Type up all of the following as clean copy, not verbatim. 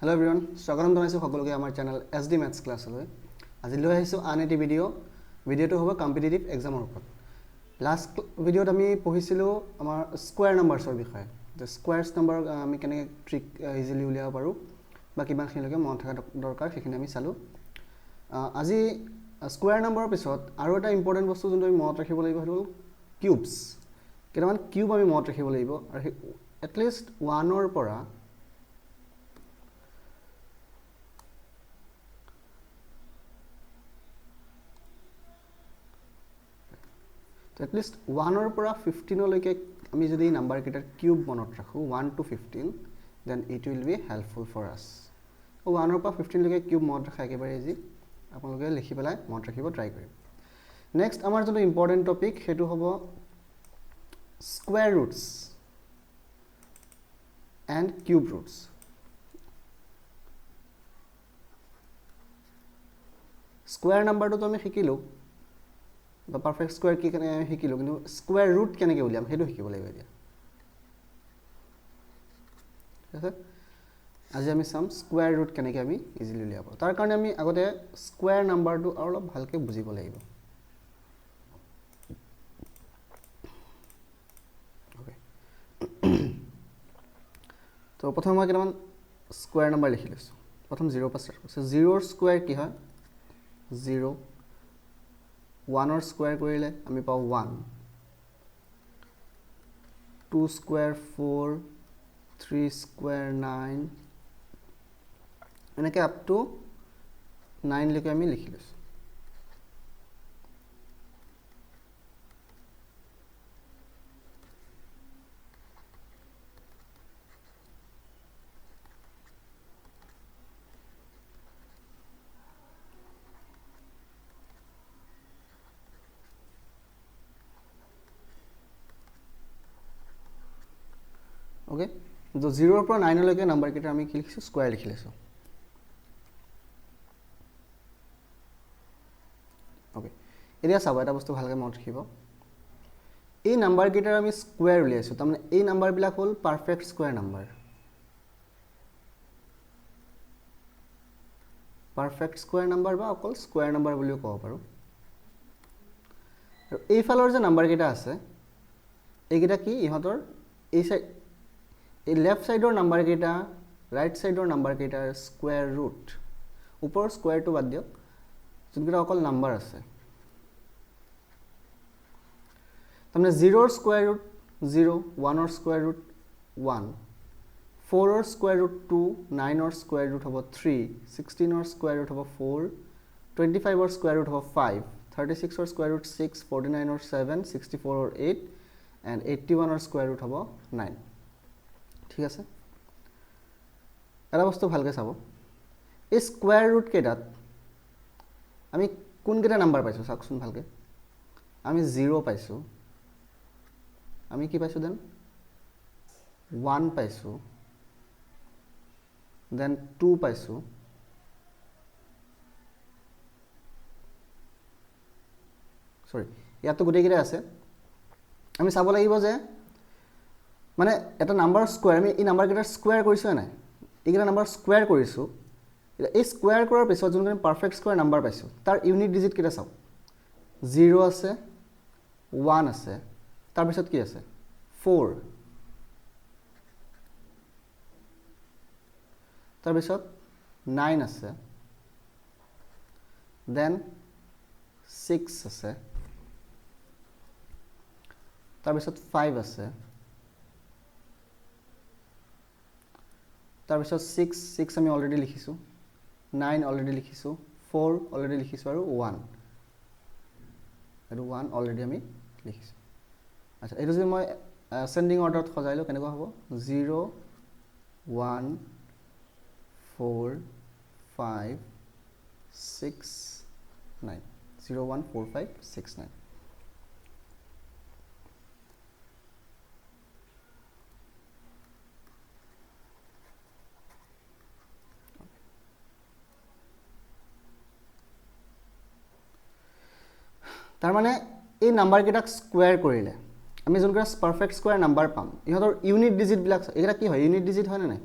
Hello everyone, স্বাগতম জনাইছো সকলোকে আমাৰ চেনেল SD Maths ক্লাছলৈ। আজি লৈ আহিছো আন এটি ভিডিওটো হ'ব কম্পিটিটিভ এক্সামৰ ওপৰত। লাষ্ট ভিডিওত আমি পঢ়িছিলো আমাৰ স্কয়াৰ নাম্বাৰছৰ বিষয়ে। যে স্কয়াৰছ নাম্বাৰ আমি কেনেকৈ ট্ৰিক ইজিলি উলিয়াব পাৰো বা কিমানখিনিলৈকে মনত থকা দৰকাৰ সেইখিনি আমি চালো। আজি স্কয়াৰ নাম্বাৰৰ পিছত আৰু এটা ইম্পৰ্টেণ্ট বস্তু যোনটো আমি মনত ৰাখিব লাগিব সেইটো হ'ল কিউবছ। কেইটামান কিউব আমি মনত ৰাখিব লাগিব আৰু এটলিষ্ট 1ৰ পৰা এটলিষ্ট 1ৰ পৰা 15লৈকে আমি যদি নাম্বাৰ কেইটাৰ কিউব মনত ৰাখোঁ 1 to 15 then it will be helpful for us. 1ৰ পৰা 15লৈকে কিউব মনত ৰাখা একেবাৰে ইজি, আপোনালোকে লিখি পেলাই মনত ৰাখিব ট্ৰাই কৰিম। নেক্সট আমাৰ যোনটো ইম্পৰ্টেণ্ট টপিক সেইটো হ'ব square roots and cube roots. Square নাম্বাৰটোতো আমি শিকিলোঁ বা পাৰফেক্ট স্কোয়াৰ কি কেনে শিকিলোঁ, কিন্তু স্কোয়াৰ ৰুট কেনেকৈ উলিয়াম সেইটো শিকিব লাগিব এতিয়া। ঠিক আছে, আজি আমি চাম স্কোয়াৰ ৰুট কেনেকৈ আমি ইজিলি উলিয়াব। তাৰ কাৰণে আমি আগতে স্কোয়াৰ নাম্বাৰটো আৰু অলপ ভালকৈ বুজিব লাগিব। তো প্ৰথমে মই কেইটামান স্কোয়াৰ নাম্বাৰ লিখি লৈছোঁ। প্ৰথম 0ৰ পৰা ষ্টাৰ্ট কৰিছোঁ। 0ৰ স্কোয়াৰ কি হয়? 0। 1ৰ স্কোয়াৰ কৰিলে আমি পাওঁ 1, 2 স্কোয়াৰ 4, 3 স্কোয়াৰ 9, এনেকৈ আপ টু 9লৈকে আমি লিখি লৈছোঁ। অ'কে, তো 0ৰ পৰা 9লৈকে নাম্বাৰকেইটা আমি কি লিখিছোঁ? স্কোয়াৰ লিখি লৈছোঁ। অ'কে, এতিয়া চাব এটা বস্তু ভালকৈ মনত ৰাখিব। এই নাম্বাৰকেইটাৰ আমি স্কোয়াৰ উলিয়াইছোঁ, তাৰমানে এই নাম্বাৰবিলাক হ'ল perfect square number. Perfect square number বা অকল স্কোয়াৰ নাম্বাৰ বুলিও ক'ব পাৰোঁ। আৰু এইফালৰ যে নাম্বাৰকেইটা আছে এইকেইটা কি? ইহঁতৰ এই লেফ্ট ছাইডৰ নাম্বাৰকেইটা ৰাইট ছাইডৰ নাম্বাৰকেইটাৰ স্কোয়াৰ ৰুট। ওপৰৰ স্কোয়াৰটো বাদ দিয়ক, যোনকেইটা অকল নাম্বাৰ আছে। তাৰমানে 0ৰ স্কোয়াৰ ৰুট 0, 1ৰ স্কোয়াৰ ৰুট 1, 4ৰ স্কোয়াৰ ৰুট 2, 9ৰ স্কোয়াৰ ৰুট হ'ব 3, 16ৰ স্কোয়াৰ ৰুট হ'ব 4, 25ৰ স্কোয়াৰ ৰুট হ'ব 5, 36ৰ স্কোয়াৰ ৰুট 6, 49ৰ 7, 64ৰ 8 এণ্ড 81ৰ স্কোয়াৰ ৰুট হ'ব 9। ঠিক আছে, এটা বস্তু ভালকৈ চাব। এই স্কোয়াৰ ৰুট কেইটাত আমি কোনকেইটা নাম্বাৰ পাইছোঁ চাওকচোন ভালকৈ। আমি 0 পাইছোঁ, আমি কি পাইছোঁ? দেন 1 পাইছোঁ, দেন 2 পাইছোঁ, সৰি ইয়াততো গোটেইকেইটা আছে। আমি চাব লাগিব যে মানে এটা নাম্বাৰ স্কোয়াৰ, আমি এই নাম্বাৰকেইটাৰ স্কোয়াৰ কৰিছোঁ নাই? এইকেইটা নাম্বাৰ স্কোয়াৰ কৰিছোঁ। এই স্কোয়াৰ কৰাৰ পিছত যোনকেইটা আমি পাৰফেক্ট স্কোয়াৰ নাম্বাৰ পাইছোঁ তাৰ ইউনিট ডিজিট কেইটা চাওক। 0 আছে, 1 আছে, তাৰপিছত কি আছে? 4, তাৰপিছত 9 আছে, দেন 6 আছে, তাৰপিছত 5 আছে, তাৰপিছত 6 আমি অলৰেডি লিখিছোঁ, 9 অলৰেডি লিখিছোঁ, 4 অলৰেডি লিখিছোঁ আৰু 1 অলৰেডি আমি লিখিছোঁ। আচ্ছা, এইটো যদি মই এছেণ্ডিং অৰ্ডাৰত সজাই লওঁ কেনেকুৱা হ'ব? 0, 1, 4, 5, 6, 9, 0, 1, 4, 5, 6, 9। তাৰমানে এই নাম্বাৰকেইটাক স্কোয়াৰ কৰিলে আমি যোনকেইটা পাৰফেক্ট স্কোয়াৰ নাম্বাৰ পাম ইহঁতৰ ইউনিট ডিজিটবিলাক এইকেইটা কি হয়? ইউনিট ডিজিট হয়নে নাই?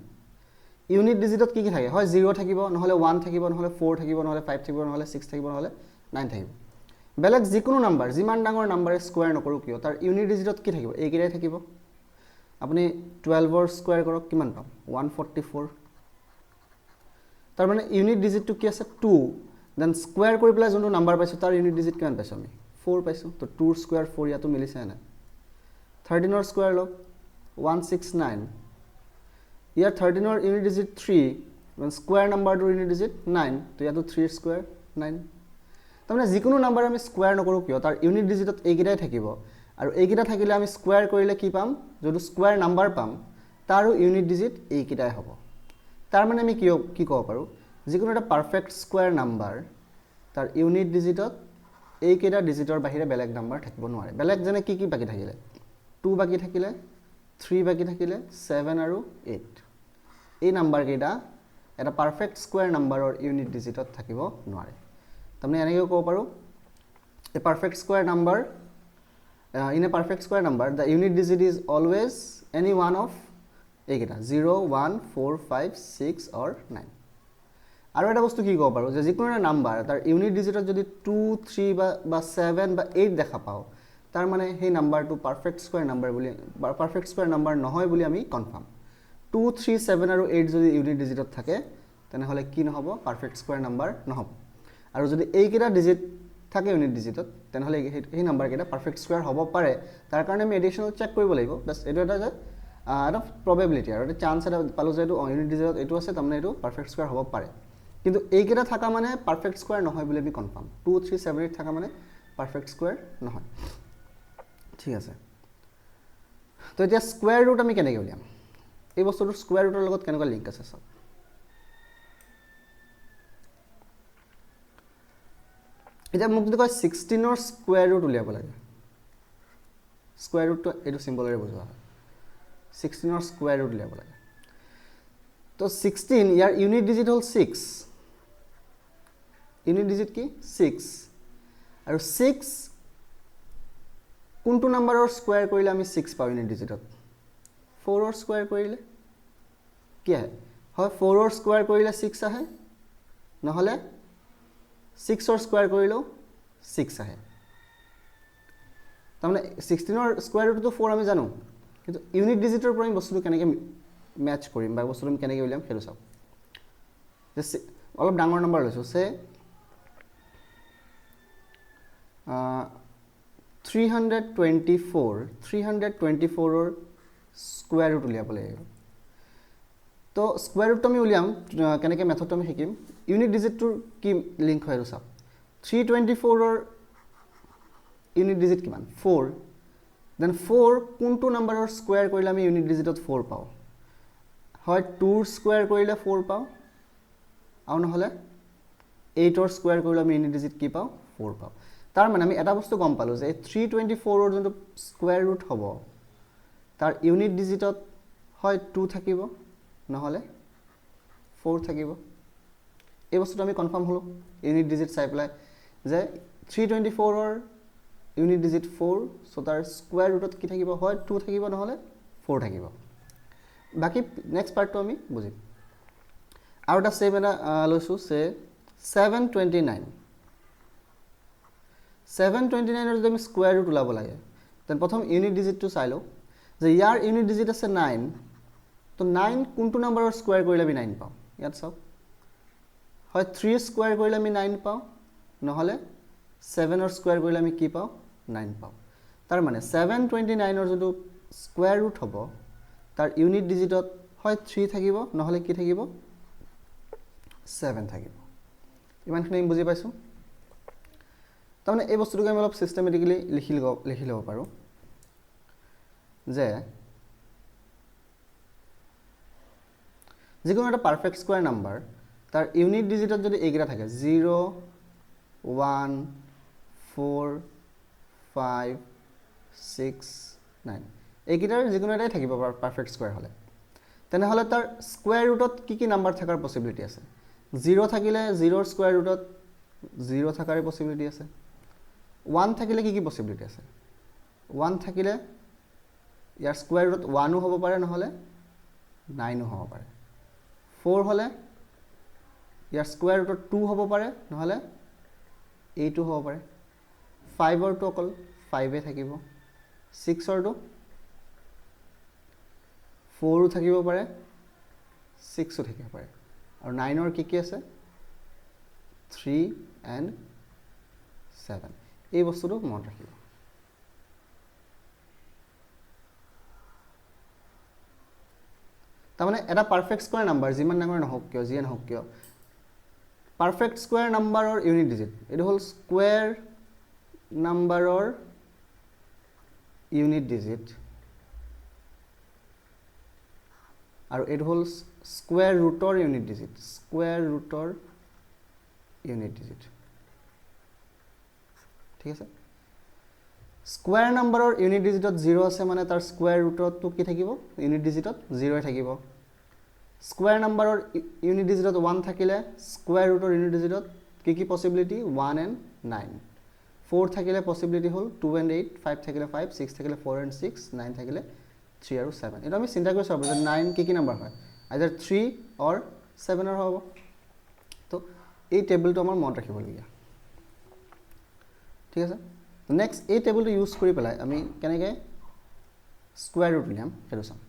ইউনিট ডিজিটত কি থাকে হয় 0 থাকিব নহলে 1 থাকিব নহলে 4 থাকিব নহলে 5 থাকিব নহলে 6 থাকিব নহলে 9 থাকিব বেলেগ যিকোনো নাম্বাৰ যিমান ডাঙৰ নাম্বাৰে স্কোয়াৰ নকৰো কিয় তাৰ ইউনিট ডিজিটত কি থাকিব এইকেইটাই থাকিব আপুনি 12 ৰ স্কোয়াৰ কৰক কিমান পাম 144 তাৰ মানে ইউনিট ডিজিটটো কি আছে 2 দেন স্কোয়াৰ কৰি পেলাই যোনটো নাম্বাৰ পাইছো তাৰ ইউনিট ডিজিট কিমান পাইছো আমি 4 পাইছো তো 2 ৰ স্কোয়াৰ 4 ইয়াতো মিলিছে না 13 ৰ স্কোয়াৰ লওক 169 ইয়াৰ 13 ৰ ইউনিট ডিজিট 3 দেন স্কোয়াৰ নাম্বাৰটোৰ ইউনিট ডিজিট 9 তো ইয়াতো 3 ৰ স্কোয়াৰ 9 তাৰমানে যিকোনো নাম্বাৰ আমি স্কোয়াৰ নকৰো কিয় তাৰ ইউনিট ডিজিটত এইকেইটাই থাকিব আৰু এইকেইটা থাকিলে আমি স্কোয়াৰ কৰিলে কি পাম যদি স্কোয়াৰ নাম্বাৰ পাম তাৰো ইউনিট ডিজিট এইকেইটাই হ'ব তাৰ মানে আমি কি ক'ব পাৰো যিকোনো এটা পাৰফেক্ট স্কোয়াৰ নাম্বাৰ তাৰ ইউনিট ডিজিটত এইকেইটা ডিজিটৰ বাহিৰে বেলেগ নাম্বাৰ থাকিব নোৱাৰে বেলেগ যেনে কি বাকি থাকিলে 2 বাকি থাকিলে 3 বাকি থাকিলে 7 আৰু 8 এই নাম্বাৰ কেইটা এটা পাৰফেক্ট স্কোয়াৰ নাম্বাৰৰ ইউনিট ডিজিটত থাকিব নোৱাৰে তাৰমানে এনেকৈ ক'ব পাৰো a perfect square number in a perfect square number the unit digit is always any one of এইকেইটা 0 1 4 5 6 or 9 আৰু এটা বস্তু কি ক'ব পাৰো যে যিকোনো এটা নাম্বাৰ তাৰ ইউনিট ডিজিটত যদি 2 3 বা 7 বা 8 দেখা পাও তাৰ মানে সেই নাম্বাৰটো পাৰফেক্ট স্কয়াৰ নাম্বাৰ বুলি পাৰফেক্ট স্কয়াৰ নাম্বাৰ নহয় বুলি আমি কনফাৰ্ম 2 3 7 আৰু 8 যদি ইউনিট ডিজিটত থাকে তেনেহলে কি নহব পাৰফেক্ট স্কয়াৰ নাম্বাৰ নহব আৰু যদি এইকেইটা ডিজিট থাকে ইউনিট ডিজিটত তেনেহলে এই নাম্বাৰ কেইটা পাৰফেক্ট স্কয়াৰ হ'ব পাৰে তাৰ কাৰণে আমি এডিশনাল চেক কৰিব লাগিব বাস এটো এটা যে এটা প্ৰবাবিলিটি আৰু এটা চান্স এটা পালো যে এটো ইউনিট ডিজিটত এটো আছে তাৰমানে এটো পাৰফেক্ট স্কয়াৰ হ'ব পাৰে কিন্তু এইকেইটা থাকা মানে পারফেক্ট স্কয়ার নহয় বুলি আমি কনফার্ম 2 3 7 8 থাকা মানে পারফেক্ট স্কয়ার নহয় ঠিক আছে তো এতিয়া স্কয়ার রুট আমি কেনেকৈ উলিয়াম এই বস্তুটোৰ স্কয়াৰ ৰুটৰ লগত কেনেকুৱা লিংক আছে সব এতিয়া মোক যদি কয় 16 ৰ স্কয়াৰ ৰুট উলিয়াব লাগে স্কয়াৰ ৰুটটো এটো সিম্বলৰে বুজোৱা হয় 16 ৰ স্কয়াৰ ৰুট উলিয়াব লাগে তো 16 ইয়াৰ ইউনিট ডিজিট হল 6 ইউনিট ডিজিট কি 6 আৰু 6 কোনটো নাম্বাৰৰ স্কয়াৰ কৰিলে আমি 6 পাও ইউনিট ডিজিটত 4 ৰ স্কয়াৰ কৰিলে কি হয় হয় 4 ৰ স্কয়াৰ কৰিলে 6 আহে নহলে 6 ৰ স্কয়াৰ কৰিলেও 6 আহে তাৰমানে 16 ৰ স্কয়াৰ ৰুটটো 4 আমি জানো কিন্তু ইউনিট ডিজিটৰ পৰা আমি বস্তুটো কেনেকৈ ম্যাচ কৰিম বা বস্তুটো আমি কেনেকৈ উলিয়াম হেটো চাও যে অলপ ডাঙৰ নম্বৰ লৈছো সে 324 ৰ স্কয়াৰ ৰুট উলিয়াব লাগিব তো স্কয়াৰ ৰুট আমি উলিয়াম কেনেকৈ মেথডটো আমি শিকিম ইউনিট ডিজিটটোৰ কি লিংক হয় আৰু চাও 324 ৰ ইউনিট ডিজিট কিমান 4 দেন 4 কোনটো নাম্বাৰৰ স্কয়াৰ কৰিলে আমি ইউনিট ডিজিটত 4 পাও হয় 2 ৰ স্কয়াৰ কৰিলে 4 পাও আৰু নহলে 8 ৰ স্কয়াৰ কৰিলে আমি ইউনিট ডিজিট কি পাও 4 পাও তাৰ মানে আমি এটা বস্তু গম পালো যে 324 ৰ যোনটো স্কয়াৰ ৰুট হ'ব তাৰ ইউনিট ডিজিটত হয় 2 থাকিব নহলে 4 থাকিব এই বস্তুটো আমি কনফার্ম হলো ইউনিট ডিজিট চাই পেলাই যে 324 ৰ ইউনিট ডিজিট 4 সো তাৰ স্কয়াৰ ৰুটত কি থাকিব হয় 2 থাকিব নহলে 4 থাকিব বাকি নেক্সট পাৰ্টটো আমি বুজিম আৰু এটা সেম এটা লৈছো সে 729 729 ৰ যদি আমি স্কয়াৰ ৰুট উলাব লাগে তেন প্ৰথম ইউনিট ডিজিটটো চাই লও যে ইয়াৰ ইউনিট ডিজিট আছে 9 তো 9 কোনটো নাম্বাৰৰ স্কয়াৰ কৰিলে আমি 9 পাও ইয়াত চাও হয় 3 স্কয়াৰ কৰিলে আমি 9 পাও নহলে 7 ৰ স্কয়াৰ কৰিলে আমি কি পাও 9 পাও তাৰ মানে 729 ৰ যোনটো স্কয়াৰ ৰুট হ'ব তাৰ ইউনিট ডিজিটত হয় 3 থাকিব নহলে কি থাকিব 7 থাকিব ইমানখিনি আমি বুজি পাইছো তাৰমানে এই বস্তুটোকে আমি অলপ সিস্টেমেটিক্যালি লিখি লব পাৰো যে যিকোনো এটা পাৰফেক্ট স্কয়াৰ নাম্বাৰ তাৰ ইউনিট ডিজিটত যদি এইকেইটা থাকে 0 1 4 5 6 9 এইকেইটাৰ যিকোনো এটাই থাকিব পাৰফেক্ট স্কয়াৰ হলে তেনেহলে তাৰ স্কয়াৰ ৰুটত কি নাম্বাৰ থাকাৰ পসিবিলিটি আছে 0 থাকিলে 0 ৰ স্কয়াৰ ৰুটত 0 থাকাৰ পসিবিলিটি আছে 1 থাকিলে কি পসিবিলিটি আছে 1 থাকিলে ইয়াৰ স্কয়াৰ ৰুট 1 ও হ'ব পাৰে নহলে 9 ও হ'ব পাৰে 4 হলে ইয়াৰ স্কুৱেৰ ৰুটত 2 হ'ব পাৰে নহলে এইটো হ'ব পাৰে 5 ৰটো অকল 5 এ থাকিব 6 ৰটো 4 থাকিব পাৰে 6 থাকিব পাৰে আৰু 9 কি কি আছে 3 and 7 এই বস্তুটো মনত ৰাখিব তাৰমানে এটা পাৰফেক্ট স্কয়াৰ নাম্বাৰ যিমান ডাঙৰ নহওক কিয় যিয়ে নহওক কিয় পাৰফেক্ট স্কয়াৰ নাম্বাৰৰ ইউনিট ডিজিট এটো হল স্কয়াৰ নাম্বাৰৰ ইউনিট ডিজিট আৰু এটো হল স্কয়াৰ ৰুটৰ ইউনিট ডিজিট স্কয়াৰ ৰুটৰ ইউনিট ডিজিট ঠিক আছে স্কয়াৰ নাম্বাৰৰ ইউনিট ডিজিটত 0 আছে মানে তাৰ স্কয়াৰ ৰুটত তো কি থাকিব ইউনিট ডিজিটত 0 থাকিব স্কয়াৰ নাম্বাৰৰ ইউনিট ডিজিটত 1 থাকিলে স্কয়াৰ ৰুটৰ ইউনিট ডিজিটত কি পসিবিলিটি 1 and 9 4 থাকিলে পসিবিলিটি হল 2 and 8 5 থাকিলে 5 6 থাকিলে 4 and 6 9 থাকিলে 3 আৰু 7 এটা আমি চিন্তা কৰি চাব যে 9 কি নাম্বাৰ হয় আইদাৰ 3 or 7 এৰ হ'ব তো এই টেবুলটো আমাৰ মনত ৰাখিবলগীয়া ঠিক আছে নেক্সট এই টেবুলটো ইউজ কৰি পেলাই আমি কেনেকৈ স্কয়াৰ ৰুট উলিয়াম সেইটো চাম